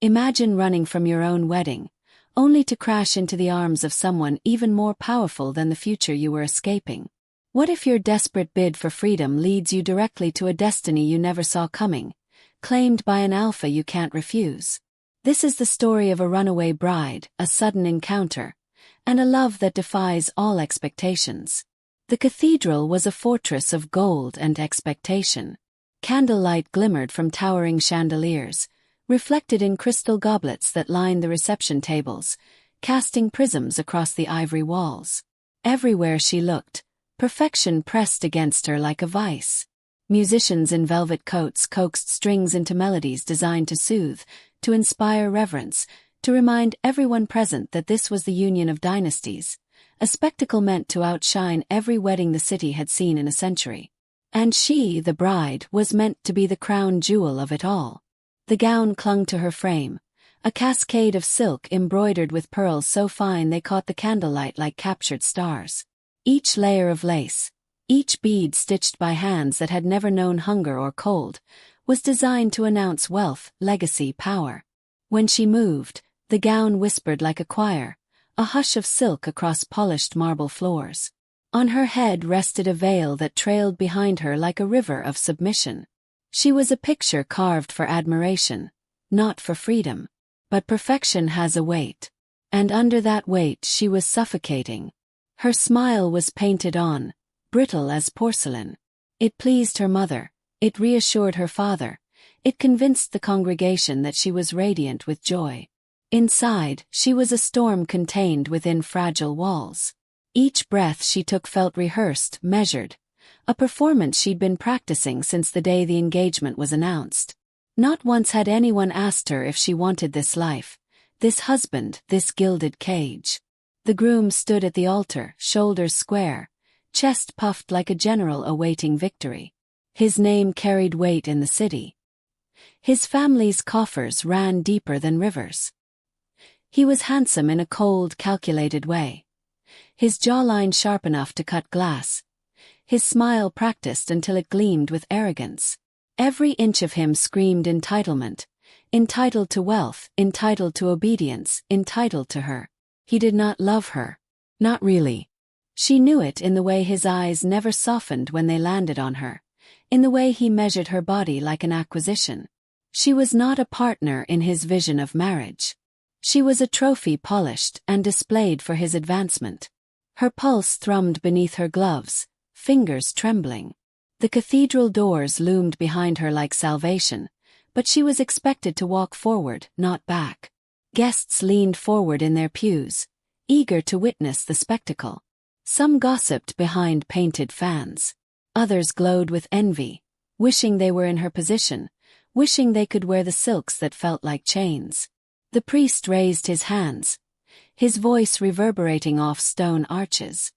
Imagine running from your own wedding, only to crash into the arms of someone even more powerful than the future you were escaping. What if your desperate bid for freedom leads you directly to a destiny you never saw coming, claimed by an alpha you can't refuse? This is the story of a runaway bride, a sudden encounter, and a love that defies all expectations. The cathedral was a fortress of gold and expectation. Candlelight glimmered from towering chandeliers, reflected in crystal goblets that lined the reception tables, casting prisms across the ivory walls. Everywhere she looked, perfection pressed against her like a vice. Musicians in velvet coats coaxed strings into melodies designed to soothe, to inspire reverence, to remind everyone present that this was the union of dynasties, a spectacle meant to outshine every wedding the city had seen in a century. And she, the bride, was meant to be the crown jewel of it all. The gown clung to her frame, a cascade of silk embroidered with pearls so fine they caught the candlelight like captured stars. Each layer of lace, each bead stitched by hands that had never known hunger or cold, was designed to announce wealth, legacy, power. When she moved, the gown whispered like a choir, a hush of silk across polished marble floors. On her head rested a veil that trailed behind her like a river of submission. She was a picture carved for admiration, not for freedom. But perfection has a weight. And under that weight she was suffocating. Her smile was painted on, brittle as porcelain. It pleased her mother, it reassured her father, it convinced the congregation that she was radiant with joy. Inside, she was a storm contained within fragile walls. Each breath she took felt rehearsed, measured, a performance she'd been practicing since the day the engagement was announced. Not once had anyone asked her if she wanted this life, this husband, this gilded cage. The groom stood at the altar, shoulders square, chest puffed like a general awaiting victory. His name carried weight in the city. His family's coffers ran deeper than rivers. He was handsome in a cold, calculated way. His jawline sharp enough to cut glass. His smile practiced until it gleamed with arrogance. Every inch of him screamed entitlement. Entitled to wealth, entitled to obedience, entitled to her. He did not love her. Not really. She knew it in the way his eyes never softened when they landed on her, in the way he measured her body like an acquisition. She was not a partner in his vision of marriage. She was a trophy polished and displayed for his advancement. Her pulse thrummed beneath her gloves, fingers trembling. The cathedral doors loomed behind her like salvation, but she was expected to walk forward, not back. Guests leaned forward in their pews, eager to witness the spectacle. Some gossiped behind painted fans. Others glowed with envy, wishing they were in her position, wishing they could wear the silks that felt like chains. The priest raised his hands, his voice reverberating off stone arches.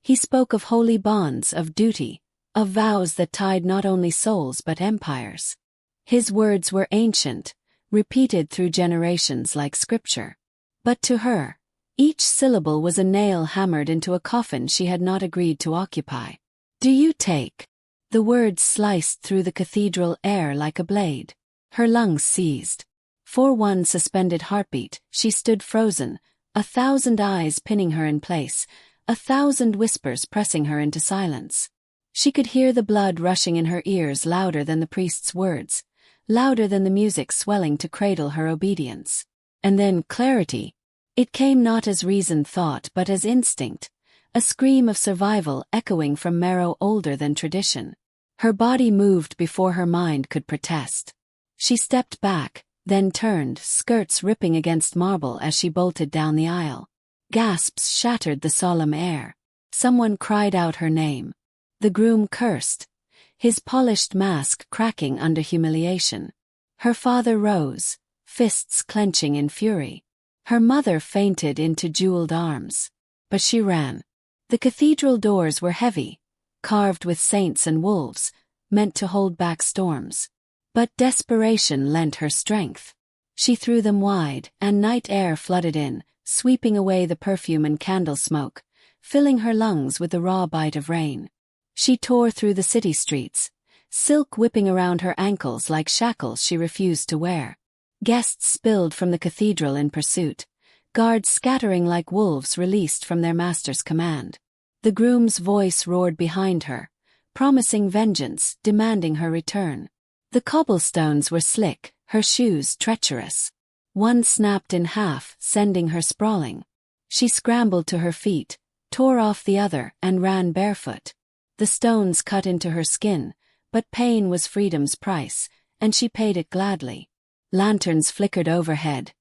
He spoke of holy bonds, of duty, of vows that tied not only souls but empires. His words were ancient, repeated through generations like scripture. But to her, each syllable was a nail hammered into a coffin she had not agreed to occupy. "Do you take?" The words sliced through the cathedral air like a blade. Her lungs seized. For one suspended heartbeat, she stood frozen, 1,000 eyes pinning her in place, 1,000 whispers pressing her into silence. She could hear the blood rushing in her ears louder than the priest's words, louder than the music swelling to cradle her obedience. And then clarity. It came not as reasoned thought but as instinct, a scream of survival echoing from marrow older than tradition. Her body moved before her mind could protest. She stepped back, then turned, skirts ripping against marble as she bolted down the aisle. Gasps shattered the solemn air. Someone cried out her name. The groom cursed, his polished mask cracking under humiliation. Her father rose, fists clenching in fury. Her mother fainted into jeweled arms. But she ran. The cathedral doors were heavy, carved with saints and wolves, meant to hold back storms. But desperation lent her strength. She threw them wide, and night air flooded in, sweeping away the perfume and candle smoke, filling her lungs with the raw bite of rain. She tore through the city streets, silk whipping around her ankles like shackles she refused to wear. Guests spilled from the cathedral in pursuit, guards scattering like wolves released from their master's command. The groom's voice roared behind her, promising vengeance, demanding her return. The cobblestones were slick, her shoes treacherous. One snapped in half, sending her sprawling. She scrambled to her feet, tore off the other, and ran barefoot. The stones cut into her skin, but pain was freedom's price, and she paid it gladly. Lanterns flickered overhead,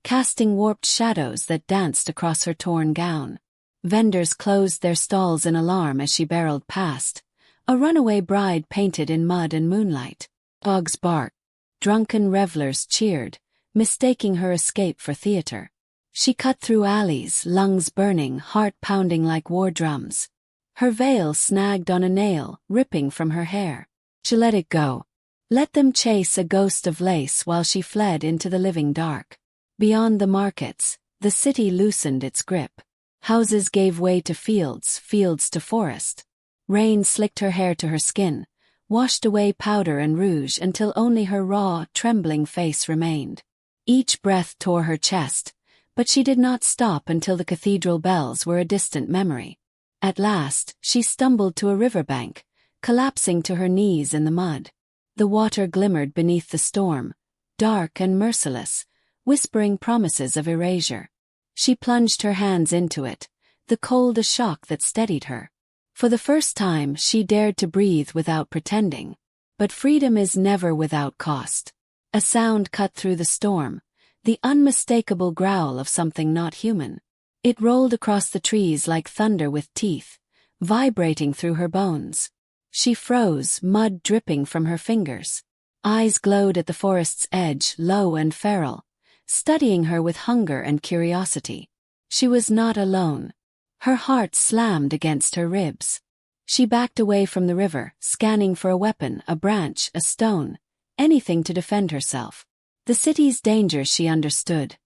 casting warped shadows that danced across her torn gown. Vendors closed their stalls in alarm as she barreled past, a runaway bride painted in mud and moonlight. Dogs barked. Drunken revelers cheered, mistaking her escape for theater. She cut through alleys, lungs burning, heart pounding like war drums. Her veil snagged on a nail, ripping from her hair. She let it go. Let them chase a ghost of lace while she fled into the living dark. Beyond the markets, the city loosened its grip. Houses gave way to fields, fields to forest. Rain slicked her hair to her skin, washed away powder and rouge until only her raw, trembling face remained. Each breath tore her chest, but she did not stop until the cathedral bells were a distant memory. At last, she stumbled to a riverbank, collapsing to her knees in the mud. The water glimmered beneath the storm, dark and merciless, whispering promises of erasure. She plunged her hands into it, the cold a shock that steadied her. For the first time she dared to breathe without pretending. But freedom is never without cost. A sound cut through the storm, the unmistakable growl of something not human. It rolled across the trees like thunder with teeth, vibrating through her bones. She froze, mud dripping from her fingers. Eyes glowed at the forest's edge, low and feral, studying her with hunger and curiosity. She was not alone. Her heart slammed against her ribs. She backed away from the river, scanning for a weapon, a branch, a stone, anything to defend herself. The city's dangers she understood.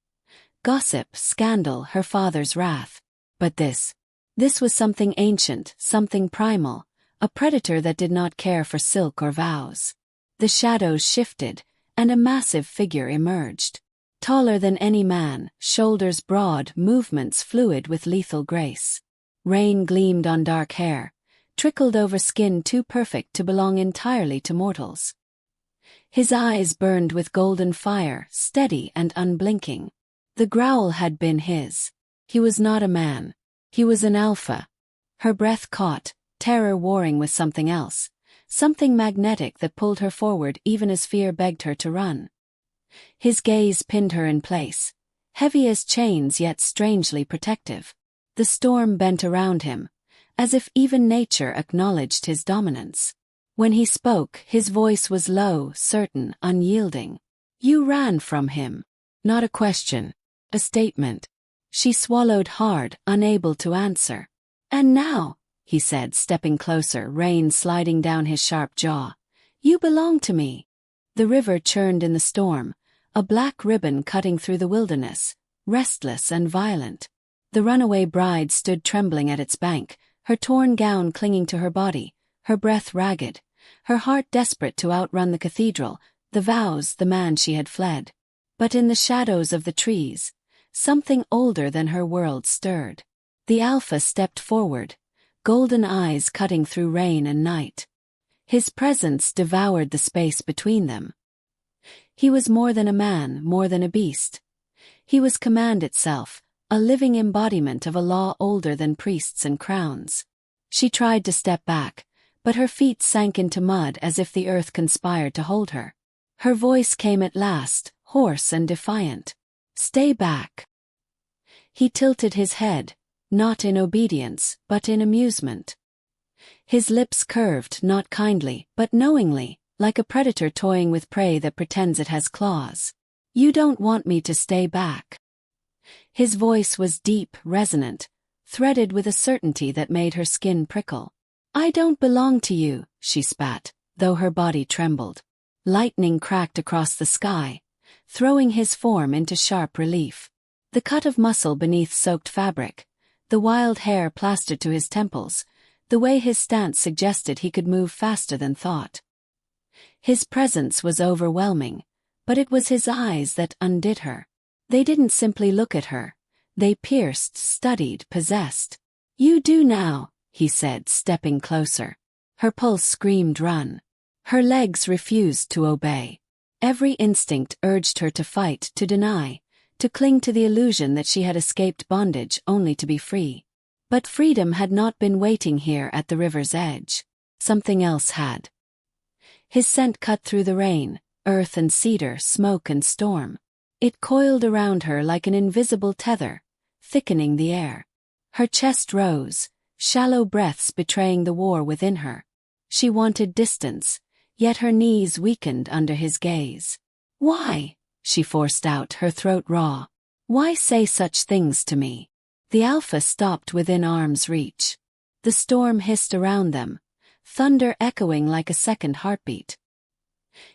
Gossip, scandal, her father's wrath. But this was something ancient, something primal, a predator that did not care for silk or vows. The shadows shifted, and a massive figure emerged. Taller than any man, shoulders broad, movements fluid with lethal grace. Rain gleamed on dark hair, trickled over skin too perfect to belong entirely to mortals. His eyes burned with golden fire, steady and unblinking. The growl had been his. He was not a man. He was an alpha. Her breath caught, terror warring with something else, something magnetic that pulled her forward even as fear begged her to run. His gaze pinned her in place, heavy as chains yet strangely protective. The storm bent around him, as if even nature acknowledged his dominance. When he spoke, his voice was low, certain, unyielding. You ran from him. Not a question, a statement. She swallowed hard, unable to answer. And now, he said, stepping closer, rain sliding down his sharp jaw. You belong to me. The river churned in the storm, a black ribbon cutting through the wilderness, restless and violent. The runaway bride stood trembling at its bank, her torn gown clinging to her body, her breath ragged, her heart desperate to outrun the cathedral, the vows, the man she had fled. But in the shadows of the trees, something older than her world stirred. The alpha stepped forward, golden eyes cutting through rain and night. His presence devoured the space between them. He was more than a man, more than a beast. He was command itself, a living embodiment of a law older than priests and crowns. She tried to step back, but her feet sank into mud as if the earth conspired to hold her. Her voice came at last, hoarse and defiant. Stay back. He tilted his head, not in obedience, but in amusement. His lips curved, not kindly, but knowingly, like a predator toying with prey that pretends it has claws. You don't want me to stay back. His voice was deep, resonant, threaded with a certainty that made her skin prickle. I don't belong to you, she spat, though her body trembled. Lightning cracked across the sky, throwing his form into sharp relief. The cut of muscle beneath soaked fabric, the wild hair plastered to his temples, the way his stance suggested he could move faster than thought. His presence was overwhelming, But it was his eyes that undid her. They didn't simply look at her. They pierced, studied, possessed. "You do now," he said, stepping closer. Her pulse screamed run. Her legs refused to obey. Every instinct urged her to fight, to deny, to cling to the illusion that she had escaped bondage only to be free. But freedom had not been waiting here at the river's edge. Something else had. His scent cut through the rain, earth and cedar, smoke and storm. It coiled around her like an invisible tether, thickening the air. Her chest rose, shallow breaths betraying the war within her. She wanted distance, yet her knees weakened under his gaze. "Why?" she forced out, her throat raw. "Why say such things to me?" The Alpha stopped within arm's reach. The storm hissed around them, thunder echoing like a second heartbeat.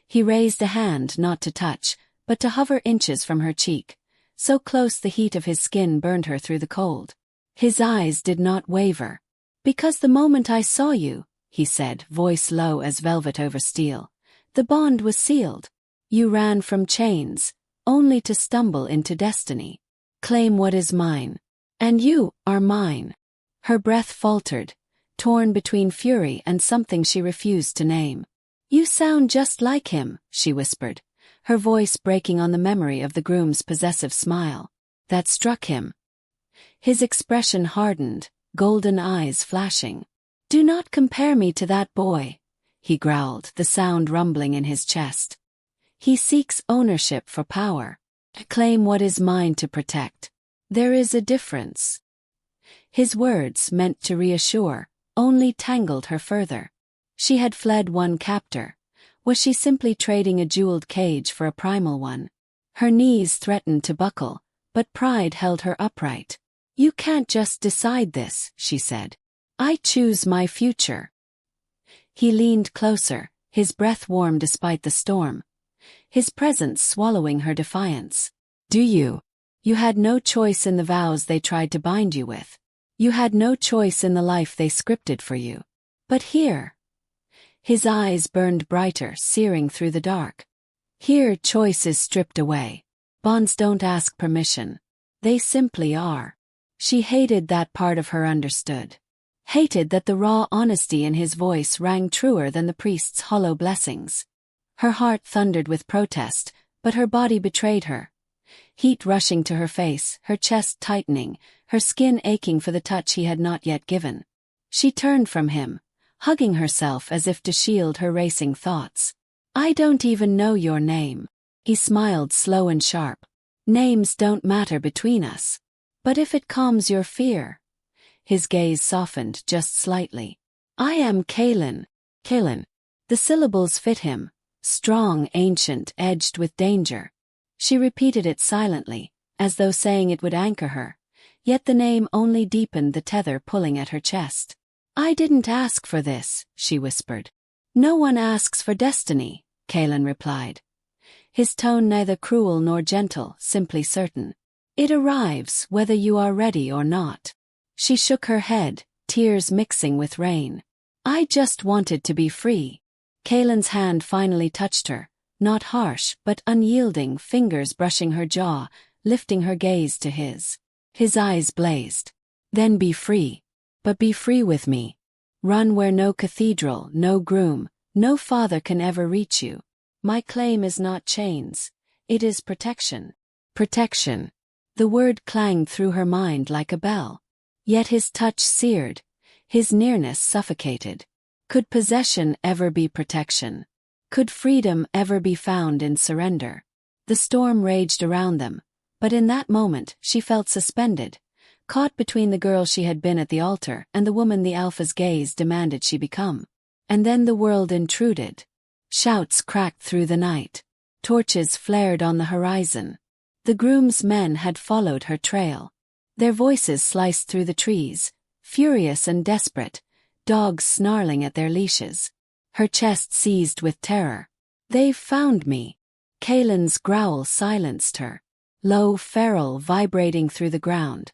He raised a hand not to touch, but to hover inches from her cheek, so close the heat of his skin burned her through the cold. His eyes did not waver. "Because the moment I saw you," he said, voice low as velvet over steel, "the bond was sealed. You ran from chains, only to stumble into destiny. Claim what is mine. And you are mine." Her breath faltered, torn between fury and something she refused to name. "You sound just like him," she whispered, her voice breaking on the memory of the groom's possessive smile. That struck him. His expression hardened, golden eyes flashing. "Do not compare me to that boy," he growled, the sound rumbling in his chest. "He seeks ownership for power. To claim what is mine to protect. There is a difference." His words, meant to reassure, only tangled her further. She had fled one captor. Was she simply trading a jeweled cage for a primal one? Her knees threatened to buckle, but pride held her upright. "You can't just decide this," she said. "I choose my future." He leaned closer, his breath warm despite the storm, his presence swallowing her defiance. "Do you? You had no choice in the vows they tried to bind you with. You had no choice in the life they scripted for you. But here..." His eyes burned brighter, searing through the dark. "Here choice is stripped away. Bonds don't ask permission. They simply are." She hated that part of her understood. Hated that the raw honesty in his voice rang truer than the priest's hollow blessings. Her heart thundered with protest, but her body betrayed her. Heat rushing to her face, her chest tightening, her skin aching for the touch he had not yet given. She turned from him, hugging herself as if to shield her racing thoughts. "I don't even know your name." He smiled slow and sharp. "Names don't matter between us. But if it calms your fear..." His gaze softened just slightly. "I am Kaelin." Kaelin. The syllables fit him, strong, ancient, edged with danger. She repeated it silently, as though saying it would anchor her, yet the name only deepened the tether pulling at her chest. "I didn't ask for this," she whispered. "No one asks for destiny," Kaelin replied. His tone neither cruel nor gentle, simply certain. "It arrives whether you are ready or not." She shook her head, tears mixing with rain. "I just wanted to be free." Kaelin's hand finally touched her, not harsh but unyielding, fingers brushing her jaw, lifting her gaze to his. His eyes blazed. "Then be free. But be free with me. Run where no cathedral, no groom, no father can ever reach you. My claim is not chains. It is protection." Protection. The word clanged through her mind like a bell. Yet his touch seared, his nearness suffocated. Could possession ever be protection? Could freedom ever be found in surrender? The storm raged around them, but in that moment she felt suspended, caught between the girl she had been at the altar and the woman the Alpha's gaze demanded she become. And then the world intruded. Shouts cracked through the night. Torches flared on the horizon. The groom's men had followed her trail. Their voices sliced through the trees, furious and desperate, dogs snarling at their leashes. Her chest seized with terror. "They've found me." Kaelin's growl silenced her, low, feral, vibrating through the ground.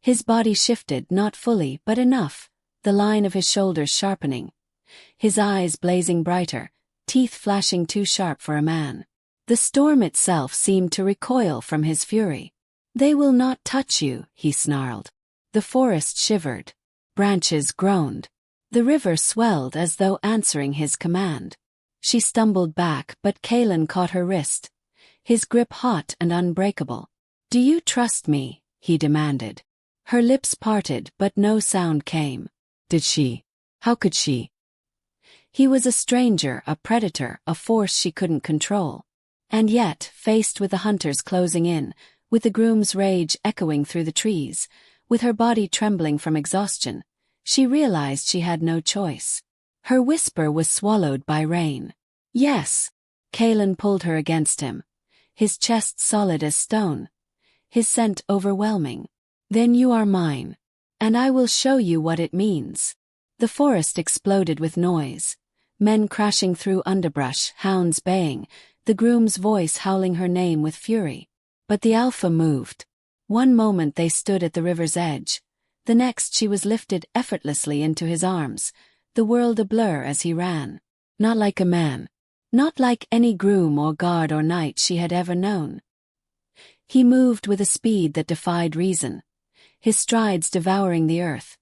His body shifted, not fully, but enough, the line of his shoulders sharpening. His eyes blazing brighter, teeth flashing too sharp for a man. The storm itself seemed to recoil from his fury. "They will not touch you," he snarled. The forest shivered. Branches groaned. The river swelled as though answering his command. She stumbled back, but Kaelin caught her wrist, his grip hot and unbreakable. "Do you trust me?" he demanded. Her lips parted, but no sound came. Did she? How could she? He was a stranger, a predator, a force she couldn't control. And yet, faced with the hunters closing in, with the groom's rage echoing through the trees, with her body trembling from exhaustion, she realized she had no choice. Her whisper was swallowed by rain. "Yes." Kaelin pulled her against him, his chest solid as stone, his scent overwhelming. "Then you are mine. And I will show you what it means." The forest exploded with noise. Men crashing through underbrush, hounds baying, the groom's voice howling her name with fury. But the alpha moved. One moment they stood at the river's edge. The next she was lifted effortlessly into his arms, the world a blur as he ran. Not like a man. Not like any groom or guard or knight she had ever known. He moved with a speed that defied reason, his strides devouring the earth,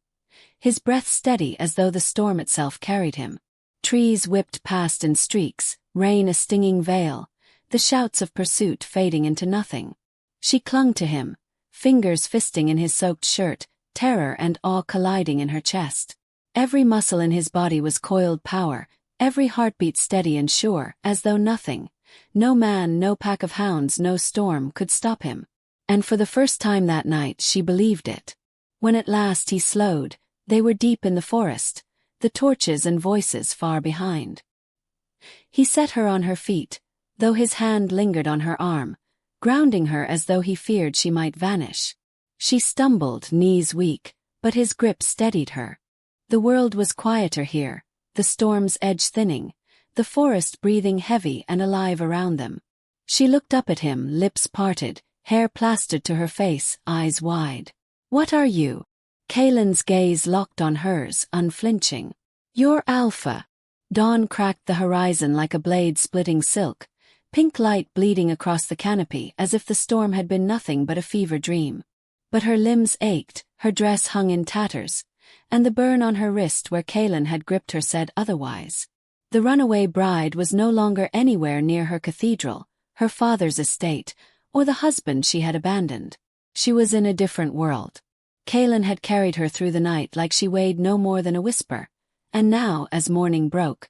his breath steady as though the storm itself carried him. Trees whipped past in streaks, rain a stinging veil, the shouts of pursuit fading into nothing. She clung to him, fingers fisting in his soaked shirt, terror and awe colliding in her chest. Every muscle in his body was coiled power, every heartbeat steady and sure, as though nothing, no man, no pack of hounds, no storm could stop him. And for the first time that night she believed it. When at last he slowed, they were deep in the forest, the torches and voices far behind. He set her on her feet, though his hand lingered on her arm, grounding her as though he feared she might vanish. She stumbled, knees weak, but his grip steadied her. The world was quieter here, the storm's edge thinning, the forest breathing heavy and alive around them. She looked up at him, lips parted, hair plastered to her face, eyes wide. "What are you?" Kaelin's gaze locked on hers, unflinching. "You're Alpha." Dawn cracked the horizon like a blade splitting silk, pink light bleeding across the canopy as if the storm had been nothing but a fever dream. But her limbs ached, her dress hung in tatters, and the burn on her wrist where Kaelin had gripped her said otherwise. The runaway bride was no longer anywhere near her cathedral, her father's estate, or the husband she had abandoned. She was in a different world. Kaelin had carried her through the night like she weighed no more than a whisper, and now, as morning broke,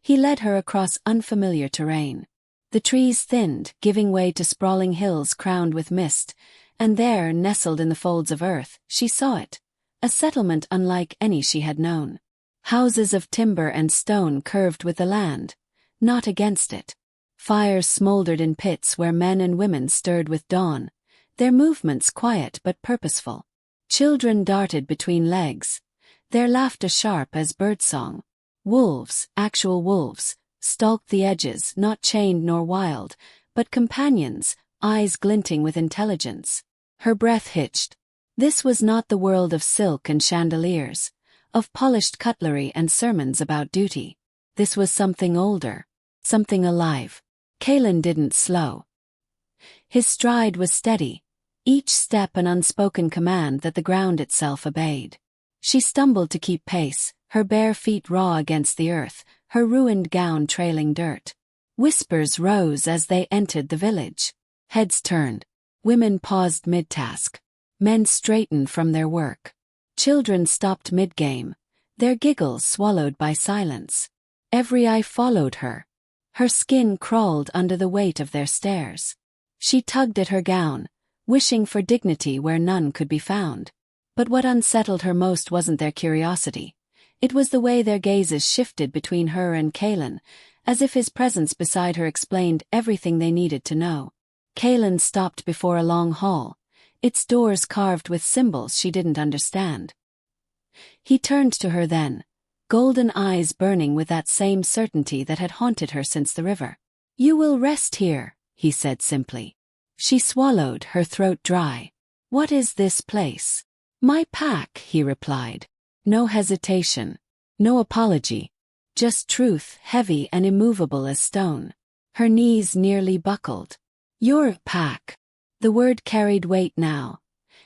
he led her across unfamiliar terrain. The trees thinned, giving way to sprawling hills crowned with mist, and there, nestled in the folds of earth, she saw it, a settlement unlike any she had known. Houses of timber and stone curved with the land, not against it. Fires smoldered in pits where men and women stirred with dawn, their movements quiet but purposeful. Children darted between legs, their laughter sharp as birdsong. Wolves, actual wolves, stalked the edges, not chained nor wild, but companions, eyes glinting with intelligence. Her breath hitched. This was not the world of silk and chandeliers, of polished cutlery and sermons about duty. This was something older, something alive. Kaelin didn't slow. His stride was steady, each step an unspoken command that the ground itself obeyed. She stumbled to keep pace, her bare feet raw against the earth, her ruined gown trailing dirt. Whispers rose as they entered the village. Heads turned. Women paused mid-task. Men straightened from their work. Children stopped mid-game, their giggles swallowed by silence. Every eye followed her. Her skin crawled under the weight of their stares. She tugged at her gown, wishing for dignity where none could be found. But what unsettled her most wasn't their curiosity. It was the way their gazes shifted between her and Kaelin, as if his presence beside her explained everything they needed to know. Kaelin stopped before a long hall, its doors carved with symbols she didn't understand. He turned to her then, golden eyes burning with that same certainty that had haunted her since the river. "You will rest here," he said simply. She swallowed, her throat dry. "What is this place?" "My pack," he replied. No hesitation, no apology, just truth, heavy and immovable as stone. Her knees nearly buckled. Your pack. The word carried weight now,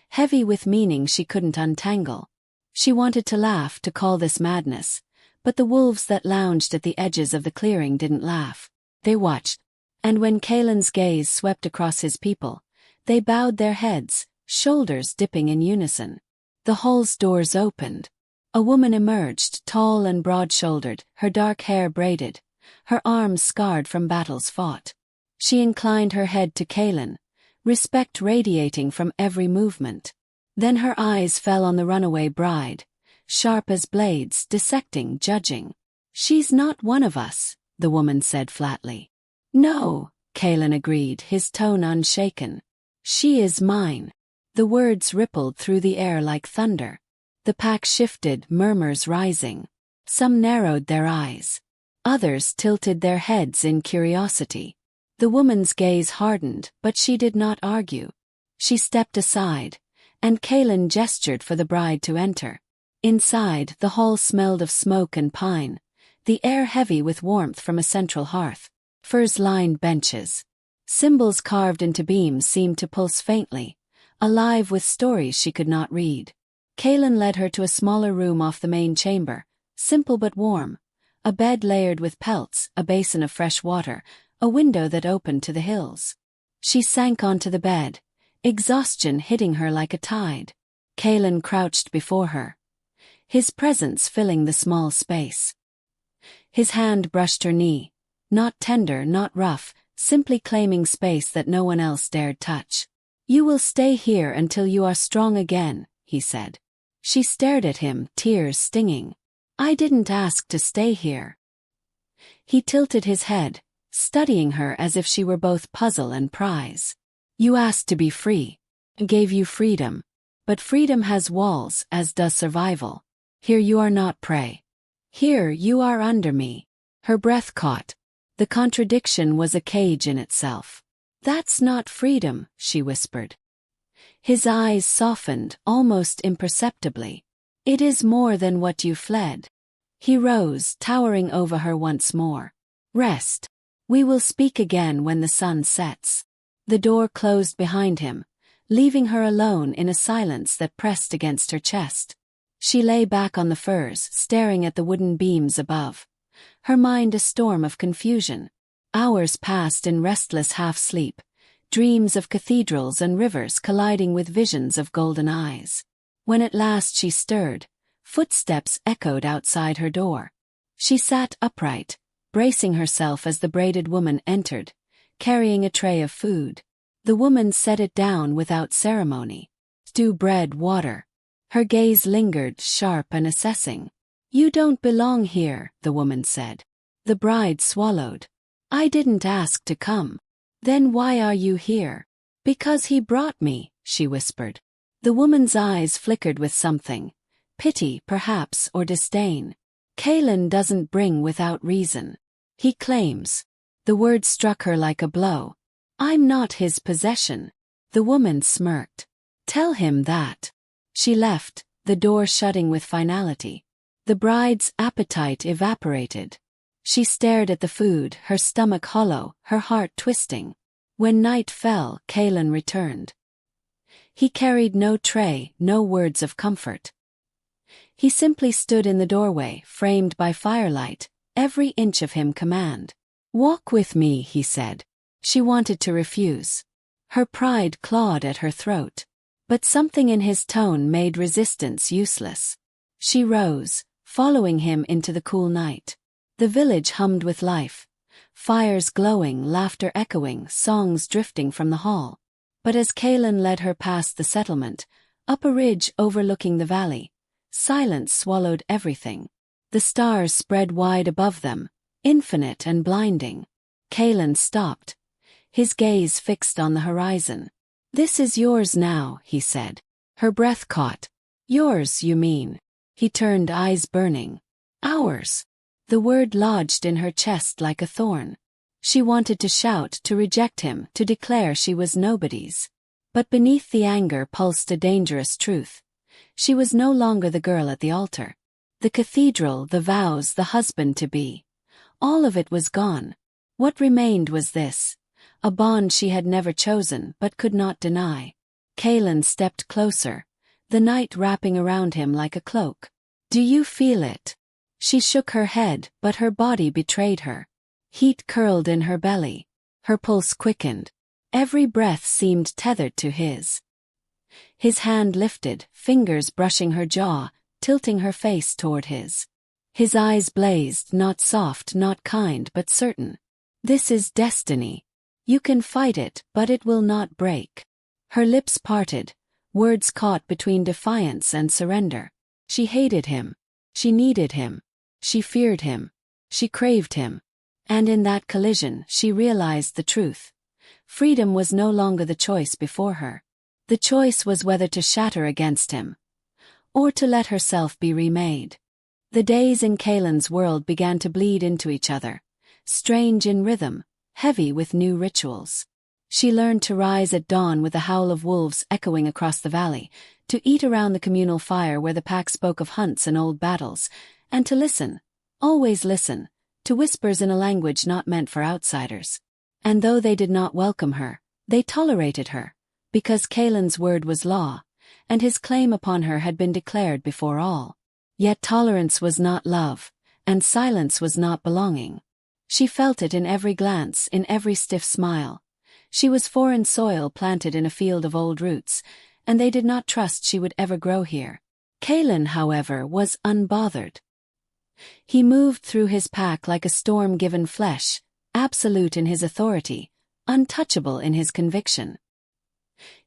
heavy with meaning she couldn't untangle. She wanted to laugh, to call this madness, but the wolves that lounged at the edges of the clearing didn't laugh. They watched, and when Kaelin's gaze swept across his people, they bowed their heads, shoulders dipping in unison. The hall's doors opened. A woman emerged, tall and broad-shouldered, her dark hair braided, her arms scarred from battles fought. She inclined her head to Kaelin, respect radiating from every movement. Then her eyes fell on the runaway bride, sharp as blades, dissecting, judging. She's not one of us, the woman said flatly. No, Kaelin agreed, his tone unshaken. She is mine. The words rippled through the air like thunder. The pack shifted, murmurs rising. Some narrowed their eyes. Others tilted their heads in curiosity. The woman's gaze hardened, but she did not argue. She stepped aside, and Kaelin gestured for the bride to enter. Inside, the hall smelled of smoke and pine, the air heavy with warmth from a central hearth. Furs-lined benches. Symbols carved into beams seemed to pulse faintly, alive with stories she could not read. Kaelin led her to a smaller room off the main chamber, simple but warm. A bed layered with pelts, a basin of fresh water, a window that opened to the hills. She sank onto the bed, exhaustion hitting her like a tide. Kaelin crouched before her, his presence filling the small space. His hand brushed her knee, not tender, not rough, simply claiming space that no one else dared touch. You will stay here until you are strong again, he said. She stared at him, tears stinging. I didn't ask to stay here. He tilted his head, studying her as if she were both puzzle and prize. You asked to be free. I gave you freedom. But freedom has walls, as does survival. Here you are not prey. Here you are under me. Her breath caught. The contradiction was a cage in itself. That's not freedom, she whispered. His eyes softened, almost imperceptibly. It is more than what you fled. He rose, towering over her once more. Rest. We will speak again when the sun sets. The door closed behind him, leaving her alone in a silence that pressed against her chest. She lay back on the furs, staring at the wooden beams above, her mind a storm of confusion. Hours passed in restless half-sleep, dreams of cathedrals and rivers colliding with visions of golden eyes. When at last she stirred, footsteps echoed outside her door. She sat upright, bracing herself as the braided woman entered, carrying a tray of food. The woman set it down without ceremony. Stew, bread, water. Her gaze lingered, sharp and assessing. You don't belong here, the woman said. The bride swallowed. I didn't ask to come. Then why are you here? Because he brought me, she whispered. The woman's eyes flickered with something. Pity, perhaps, or disdain. Kaelin doesn't bring without reason. He claims. The word struck her like a blow. I'm not his possession. The woman smirked. Tell him that. She left, the door shutting with finality. The bride's appetite evaporated. She stared at the food, her stomach hollow, her heart twisting. When night fell, Kaelin returned. He carried no tray, no words of comfort. He simply stood in the doorway, framed by firelight, every inch of him command. Walk with me, he said. She wanted to refuse. Her pride clawed at her throat. But something in his tone made resistance useless. She rose, following him into the cool night. The village hummed with life. Fires glowing, laughter echoing, songs drifting from the hall. But as Kaelin led her past the settlement, up a ridge overlooking the valley, silence swallowed everything. The stars spread wide above them, infinite and blinding. Kaelin stopped, his gaze fixed on the horizon. This is yours now, he said. Her breath caught. Yours, you mean? He turned, eyes burning. Ours. The word lodged in her chest like a thorn. She wanted to shout, to reject him, to declare she was nobody's. But beneath the anger pulsed a dangerous truth. She was no longer the girl at the altar. The cathedral, the vows, the husband-to-be. All of it was gone. What remained was this, a bond she had never chosen but could not deny. Kaelin stepped closer, the night wrapping around him like a cloak. "Do you feel it?" She shook her head, but her body betrayed her. Heat curled in her belly. Her pulse quickened. Every breath seemed tethered to his. His hand lifted, fingers brushing her jaw, tilting her face toward his. His eyes blazed, not soft, not kind, but certain. "This is destiny. You can fight it, but it will not break." Her lips parted, words caught between defiance and surrender. She hated him. She needed him. She feared him. She craved him. And in that collision, she realized the truth. Freedom was no longer the choice before her. The choice was whether to shatter against him, or to let herself be remade. The days in Kaelin's world began to bleed into each other, strange in rhythm, heavy with new rituals. She learned to rise at dawn with the howl of wolves echoing across the valley, to eat around the communal fire where the pack spoke of hunts and old battles, and to listen, always listen, to whispers in a language not meant for outsiders. And though they did not welcome her, they tolerated her, because Kaelin's word was law, and his claim upon her had been declared before all. Yet tolerance was not love, and silence was not belonging. She felt it in every glance, in every stiff smile. She was foreign soil planted in a field of old roots, and they did not trust she would ever grow here. Kaelin, however, was unbothered. He moved through his pack like a storm-given flesh, absolute in his authority, untouchable in his conviction.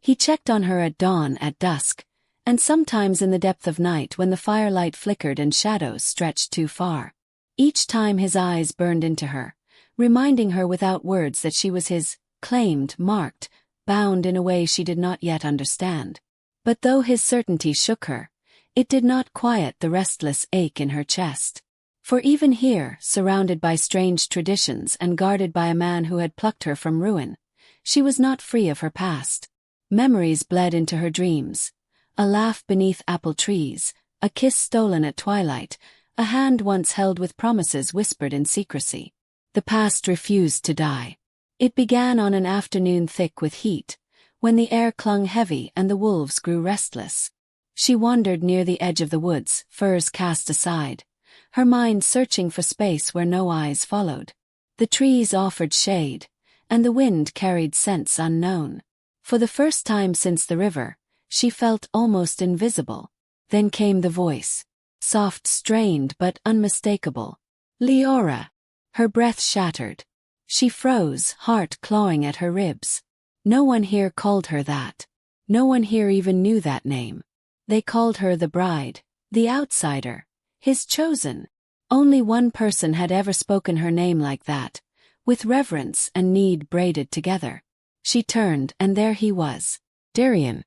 He checked on her at dawn, at dusk, and sometimes in the depth of night when the firelight flickered and shadows stretched too far. Each time his eyes burned into her, reminding her without words that she was his, claimed, marked, bound in a way she did not yet understand. But though his certainty shook her, it did not quiet the restless ache in her chest. For even here, surrounded by strange traditions and guarded by a man who had plucked her from ruin, she was not free of her past. Memories bled into her dreams. A laugh beneath apple trees, a kiss stolen at twilight, a hand once held with promises whispered in secrecy. The past refused to die. It began on an afternoon thick with heat, when the air clung heavy and the wolves grew restless. She wandered near the edge of the woods, furs cast aside, her mind searching for space where no eyes followed. The trees offered shade, and the wind carried scents unknown. For the first time since the river, she felt almost invisible. Then came the voice, soft, strained but unmistakable. "Leora." Her breath shattered. She froze, heart clawing at her ribs. No one here called her that. No one here even knew that name. They called her the bride, the outsider, his chosen. Only one person had ever spoken her name like that, with reverence and need braided together. She turned, and there he was, Darian.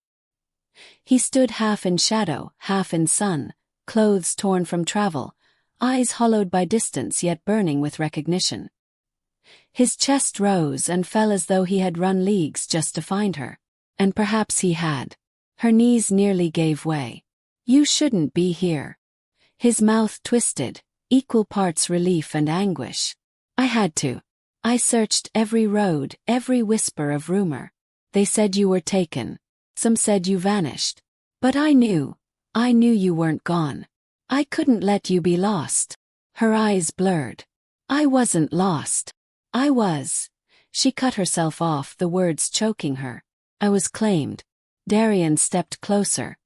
He stood half in shadow, half in sun, clothes torn from travel, eyes hollowed by distance yet burning with recognition. His chest rose and fell as though he had run leagues just to find her. And perhaps he had. Her knees nearly gave way. "You shouldn't be here." His mouth twisted, equal parts relief and anguish. "I had to. I searched every road, every whisper of rumor. They said you were taken. Some said you vanished. But I knew you weren't gone. I couldn't let you be lost." Her eyes blurred. "I wasn't lost. I was." She cut herself off, the words choking her. "I was claimed." Darian stepped closer.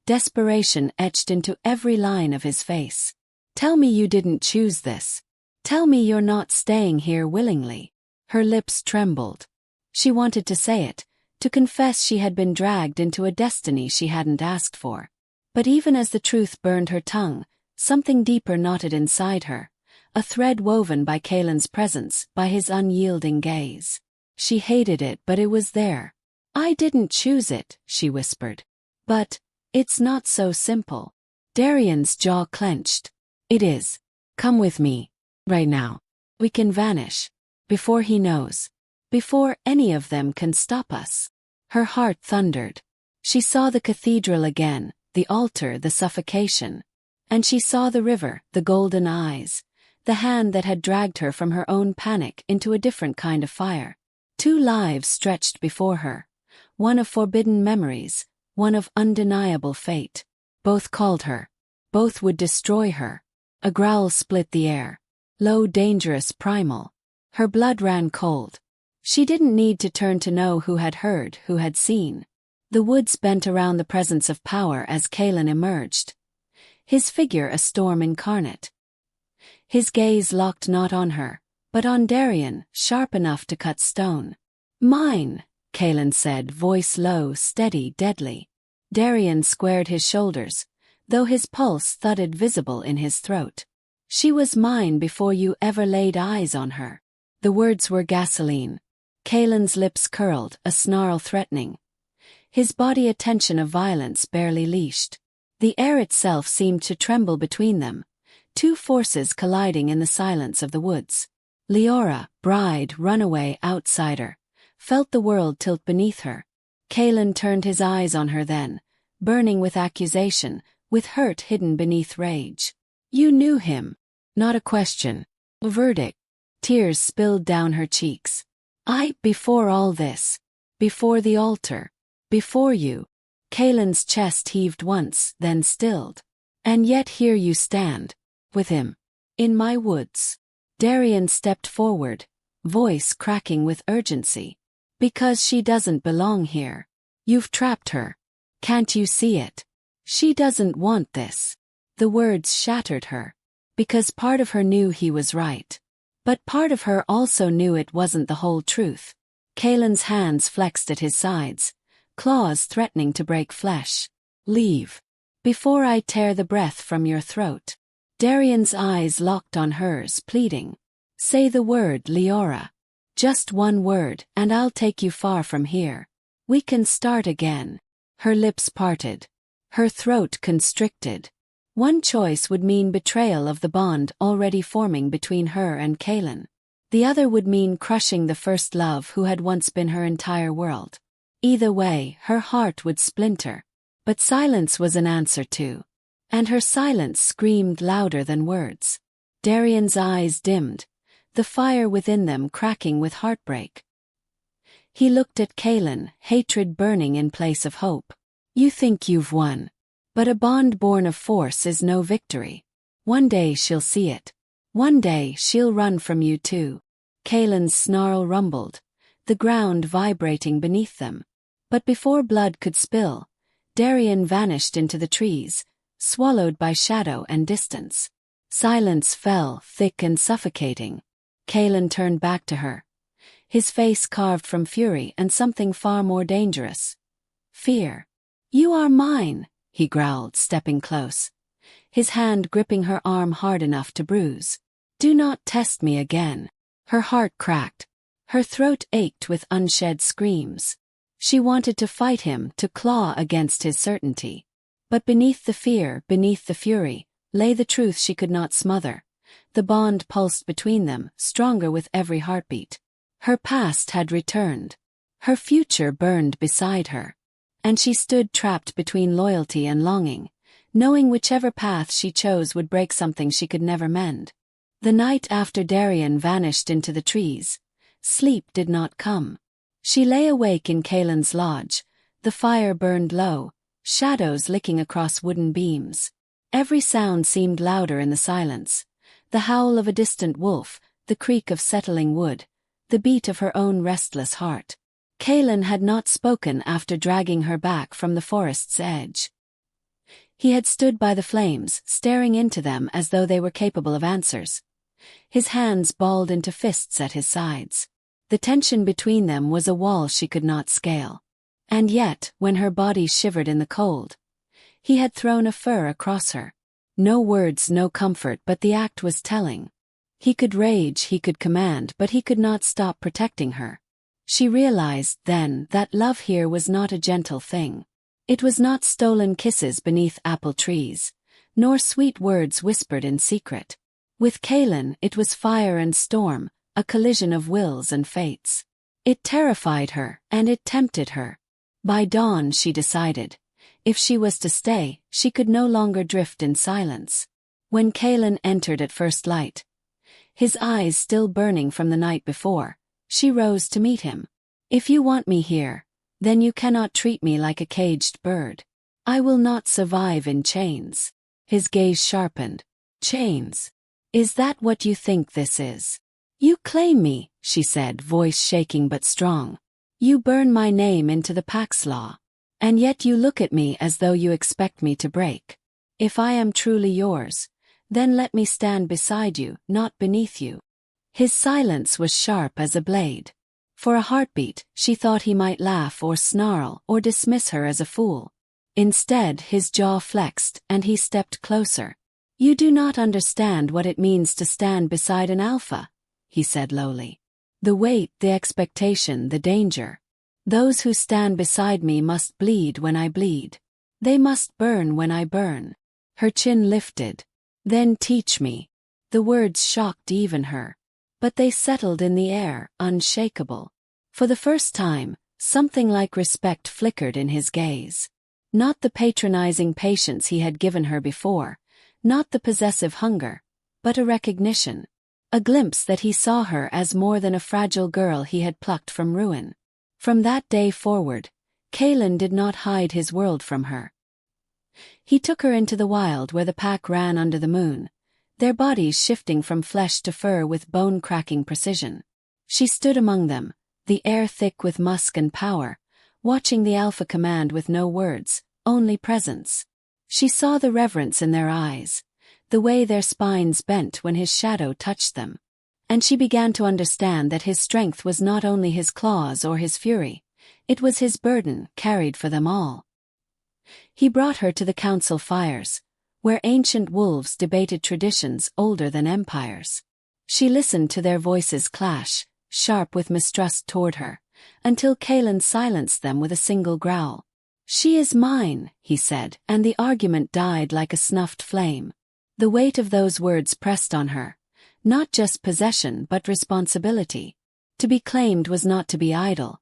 Desperation etched into every line of his face. "Tell me you didn't choose this. Tell me you're not staying here willingly." Her lips trembled. She wanted to say it, to confess she had been dragged into a destiny she hadn't asked for. But even as the truth burned her tongue, something deeper knotted inside her, a thread woven by Kaelin's presence, by his unyielding gaze. She hated it, but it was there. "I didn't choose it," she whispered. "But it's not so simple." Darian's jaw clenched. "It is. Come with me. Right now. We can vanish. Before he knows. Before any of them can stop us." Her heart thundered. She saw the cathedral again, the altar, the suffocation. And she saw the river, the golden eyes, the hand that had dragged her from her own panic into a different kind of fire. 2 lives stretched before her, one of forbidden memories, one of undeniable fate. Both called her. Both would destroy her. A growl split the air. Low, dangerous, primal. Her blood ran cold. She didn't need to turn to know who had heard, who had seen. The woods bent around the presence of power as Kaelin emerged. His figure a storm incarnate. His gaze locked not on her, but on Darian, sharp enough to cut stone. "Mine," Kaelin said, voice low, steady, deadly. Darian squared his shoulders, though his pulse thudded visible in his throat. "She was mine before you ever laid eyes on her." The words were gasoline. Kaelin's lips curled, a snarl threatening. His body a tension of violence barely leashed. The air itself seemed to tremble between them, 2 forces colliding in the silence of the woods. Leora, bride, runaway, outsider, felt the world tilt beneath her. Kaelin turned his eyes on her then, burning with accusation, with hurt hidden beneath rage. "You knew him." Not a question. A verdict. Tears spilled down her cheeks. Before all this. Before the altar. Before you." Kaelin's chest heaved once, then stilled. "And yet here you stand. With him. In my woods." Darian stepped forward, voice cracking with urgency. "Because she doesn't belong here. You've trapped her. Can't you see it? She doesn't want this." The words shattered her. Because part of her knew he was right. But part of her also knew it wasn't the whole truth. Kaelin's hands flexed at his sides, claws threatening to break flesh. "Leave. Before I tear the breath from your throat." Darian's eyes locked on hers, pleading. "Say the word, Leora. Just one word, and I'll take you far from here. We can start again." Her lips parted. Her throat constricted. One choice would mean betrayal of the bond already forming between her and Kaelin. The other would mean crushing the first love who had once been her entire world. Either way, her heart would splinter. But silence was an answer too. And her silence screamed louder than words. Darian's eyes dimmed, the fire within them cracking with heartbreak. He looked at Kaelin, hatred burning in place of hope. "You think you've won. But a bond born of force is no victory. One day she'll see it. One day she'll run from you too." Kaelin's snarl rumbled, the ground vibrating beneath them. But before blood could spill, Darian vanished into the trees, swallowed by shadow and distance. Silence fell, thick and suffocating. Kaelin turned back to her, his face carved from fury and something far more dangerous. Fear. "You are mine," he growled, stepping close, his hand gripping her arm hard enough to bruise. "Do not test me again." Her heart cracked. Her throat ached with unshed screams. She wanted to fight him, to claw against his certainty. But beneath the fear, beneath the fury, lay the truth she could not smother. The bond pulsed between them, stronger with every heartbeat. Her past had returned. Her future burned beside her. And she stood trapped between loyalty and longing, knowing whichever path she chose would break something she could never mend. The night after Darian vanished into the trees, sleep did not come. She lay awake in Kaelin's lodge, the fire burned low, shadows licking across wooden beams. Every sound seemed louder in the silence, the howl of a distant wolf, the creak of settling wood, the beat of her own restless heart. Kaelin had not spoken after dragging her back from the forest's edge. He had stood by the flames, staring into them as though they were capable of answers. His hands balled into fists at his sides. The tension between them was a wall she could not scale. And yet, when her body shivered in the cold, he had thrown a fur across her. No words, no comfort, but the act was telling. He could rage, he could command, but he could not stop protecting her. She realized then that love here was not a gentle thing. It was not stolen kisses beneath apple trees, nor sweet words whispered in secret. With Kaelin, it was fire and storm, a collision of wills and fates. It terrified her, and it tempted her. By dawn, she decided, if she was to stay, she could no longer drift in silence. When Kaelin entered at first light, his eyes still burning from the night before. She rose to meet him. "If you want me here, then you cannot treat me like a caged bird. I will not survive in chains." His gaze sharpened. "Chains? Is that what you think this is?" "You claim me," she said, voice shaking but strong. "You burn my name into the pack's law. And yet you look at me as though you expect me to break. If I am truly yours, then let me stand beside you, not beneath you." His silence was sharp as a blade. For a heartbeat, she thought he might laugh or snarl or dismiss her as a fool. Instead, his jaw flexed and he stepped closer. "You do not understand what it means to stand beside an alpha," he said lowly. "The weight, the expectation, the danger. Those who stand beside me must bleed when I bleed. They must burn when I burn." Her chin lifted. "Then teach me." The words shocked even her. But they settled in the air, unshakable. For the first time, something like respect flickered in his gaze. Not the patronizing patience he had given her before, not the possessive hunger, but a recognition. A glimpse that he saw her as more than a fragile girl he had plucked from ruin. From that day forward, Kalen did not hide his world from her. He took her into the wild where the pack ran under the moon, their bodies shifting from flesh to fur with bone-cracking precision. She stood among them, the air thick with musk and power, watching the alpha command with no words, only presence. She saw the reverence in their eyes, the way their spines bent when his shadow touched them. And she began to understand that his strength was not only his claws or his fury, it was his burden carried for them all. He brought her to the council fires, where ancient wolves debated traditions older than empires. She listened to their voices clash, sharp with mistrust toward her, until Kalen silenced them with a single growl. "She is mine," he said, and the argument died like a snuffed flame. The weight of those words pressed on her. Not just possession but responsibility. To be claimed was not to be idle.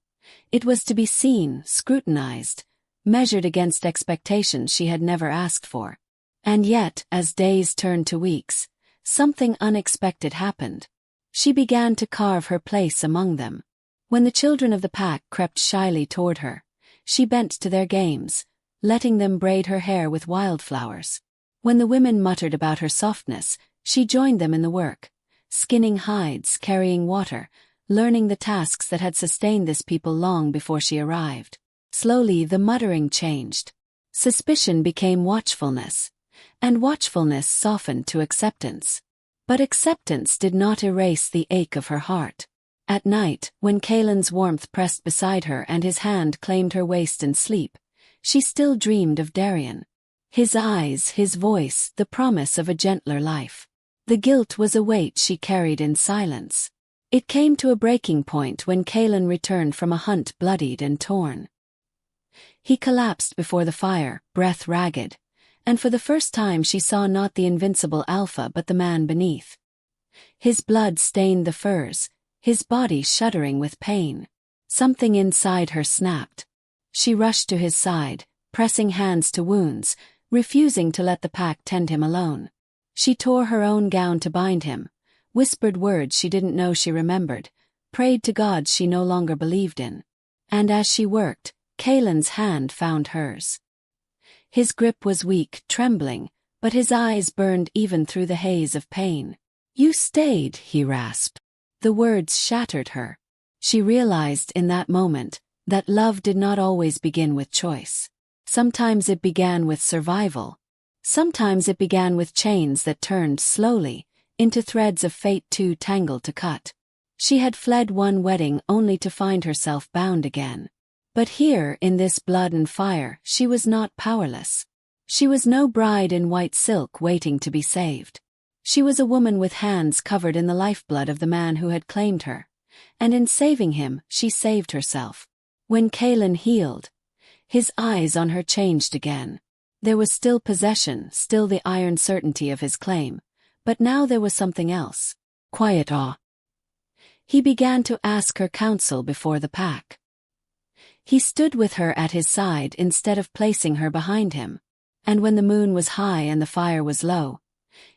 It was to be seen, scrutinized, measured against expectations she had never asked for. And yet, as days turned to weeks, something unexpected happened. She began to carve her place among them. When the children of the pack crept shyly toward her, she bent to their games, letting them braid her hair with wildflowers. When the women muttered about her softness, she joined them in the work, skinning hides, carrying water, learning the tasks that had sustained this people long before she arrived. Slowly the muttering changed. Suspicion became watchfulness, and watchfulness softened to acceptance. But acceptance did not erase the ache of her heart. At night, when Kalen's warmth pressed beside her and his hand claimed her waist in sleep, she still dreamed of Darian. His eyes, his voice, the promise of a gentler life. The guilt was a weight she carried in silence. It came to a breaking point when Kalen returned from a hunt bloodied and torn. He collapsed before the fire, breath ragged, and for the first time she saw not the invincible alpha but the man beneath. His blood stained the furs, his body shuddering with pain. Something inside her snapped. She rushed to his side, pressing hands to wounds, refusing to let the pack tend him alone. She tore her own gown to bind him, whispered words she didn't know she remembered, prayed to gods she no longer believed in. And as she worked, Kalen's hand found hers. His grip was weak, trembling, but his eyes burned even through the haze of pain. "You stayed," he rasped. The words shattered her. She realized in that moment that love did not always begin with choice. Sometimes it began with survival. Sometimes it began with chains that turned slowly into threads of fate too tangled to cut. She had fled one wedding only to find herself bound again. But here, in this blood and fire, she was not powerless. She was no bride in white silk waiting to be saved. She was a woman with hands covered in the lifeblood of the man who had claimed her, and in saving him, she saved herself. When Kalen healed, his eyes on her changed again. There was still possession, still the iron certainty of his claim, but now there was something else. Quiet awe. He began to ask her counsel before the pack. He stood with her at his side instead of placing her behind him, and when the moon was high and the fire was low,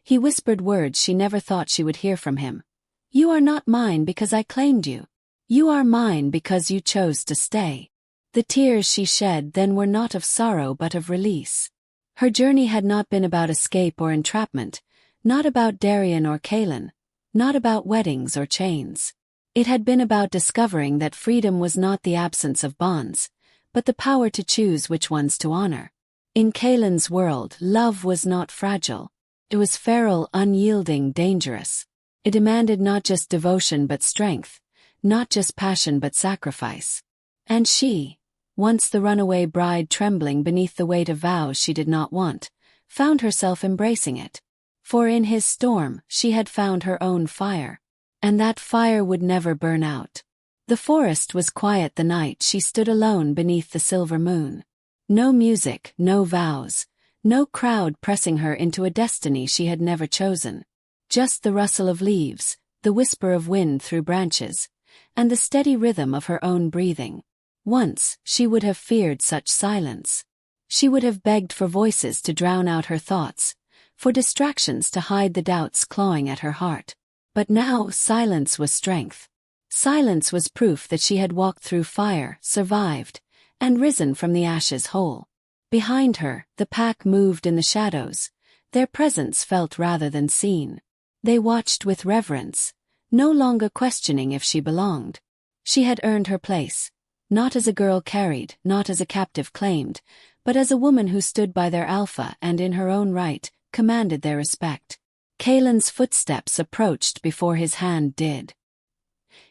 He whispered words she never thought she would hear from him. You are not mine because I claimed you. You are mine because you chose to stay. The tears she shed then were not of sorrow but of release. Her journey had not been about escape or entrapment, not about Darian or Kaelin, not about weddings or chains. It had been about discovering that freedom was not the absence of bonds, but the power to choose which ones to honor. In Kaelin's world, love was not fragile. It was feral, unyielding, dangerous. It demanded not just devotion but strength, not just passion but sacrifice. And she, once the runaway bride trembling beneath the weight of vows she did not want, found herself embracing it. For in his storm she had found her own fire. And that fire would never burn out. The forest was quiet the night she stood alone beneath the silver moon. No music, no vows, no crowd pressing her into a destiny she had never chosen. Just the rustle of leaves, the whisper of wind through branches, and the steady rhythm of her own breathing. Once, she would have feared such silence. She would have begged for voices to drown out her thoughts, for distractions to hide the doubts clawing at her heart. But now silence was strength. Silence was proof that she had walked through fire, survived, and risen from the ashes whole. Behind her, the pack moved in the shadows, their presence felt rather than seen. They watched with reverence, no longer questioning if she belonged. She had earned her place, not as a girl carried, not as a captive claimed, but as a woman who stood by their alpha and in her own right, commanded their respect. Kaelin's footsteps approached before his hand did.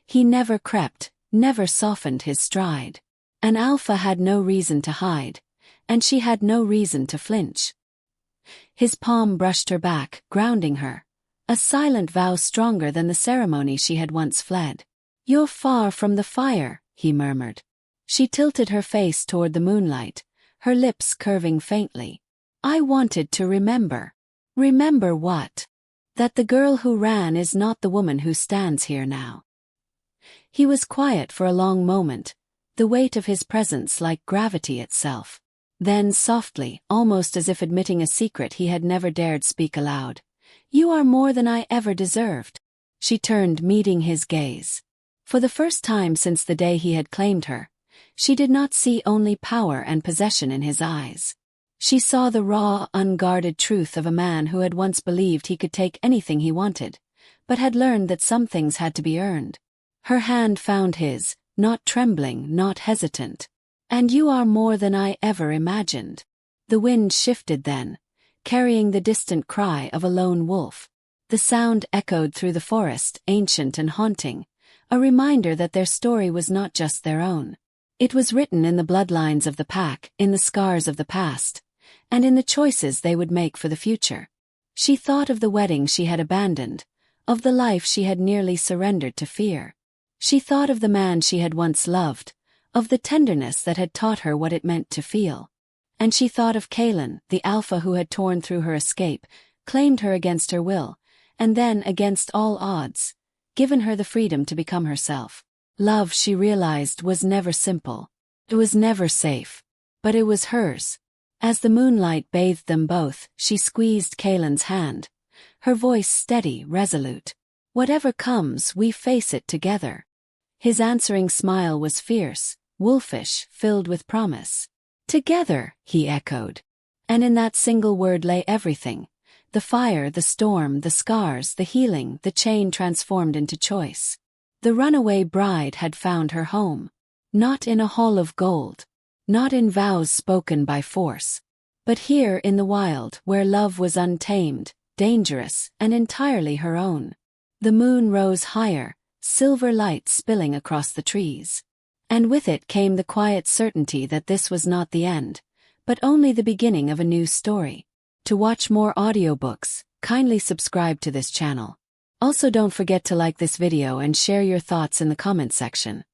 He never crept, never softened his stride. An alpha had no reason to hide, and she had no reason to flinch. His palm brushed her back, grounding her, a silent vow stronger than the ceremony she had once fled. You're far from the fire, he murmured. She tilted her face toward the moonlight, her lips curving faintly. I wanted to remember. Remember what? That the girl who ran is not the woman who stands here now. He was quiet for a long moment, the weight of his presence like gravity itself. Then softly, almost as if admitting a secret he had never dared speak aloud. You are more than I ever deserved. She turned, meeting his gaze. For the first time since the day he had claimed her, she did not see only power and possession in his eyes. She saw the raw, unguarded truth of a man who had once believed he could take anything he wanted, but had learned that some things had to be earned. Her hand found his, not trembling, not hesitant. And you are more than I ever imagined. The wind shifted then, carrying the distant cry of a lone wolf. The sound echoed through the forest, ancient and haunting, a reminder that their story was not just their own. It was written in the bloodlines of the pack, in the scars of the past, and in the choices they would make for the future. She thought of the wedding she had abandoned, of the life she had nearly surrendered to fear. She thought of the man she had once loved, of the tenderness that had taught her what it meant to feel. And she thought of Kaelin, the alpha who had torn through her escape, claimed her against her will, and then, against all odds, given her the freedom to become herself. Love, she realized, was never simple. It was never safe. But it was hers. As the moonlight bathed them both, she squeezed Kaelin's hand, her voice steady, resolute. Whatever comes, we face it together. His answering smile was fierce, wolfish, filled with promise. Together, he echoed. And in that single word lay everything. The fire, the storm, the scars, the healing, the chain transformed into choice. The runaway bride had found her home. Not in a hall of gold. Not in vows spoken by force. But here in the wild, where love was untamed, dangerous, and entirely her own. The moon rose higher, silver light spilling across the trees. And with it came the quiet certainty that this was not the end, but only the beginning of a new story. To watch more audiobooks, kindly subscribe to this channel. Also, don't forget to like this video and share your thoughts in the comment section.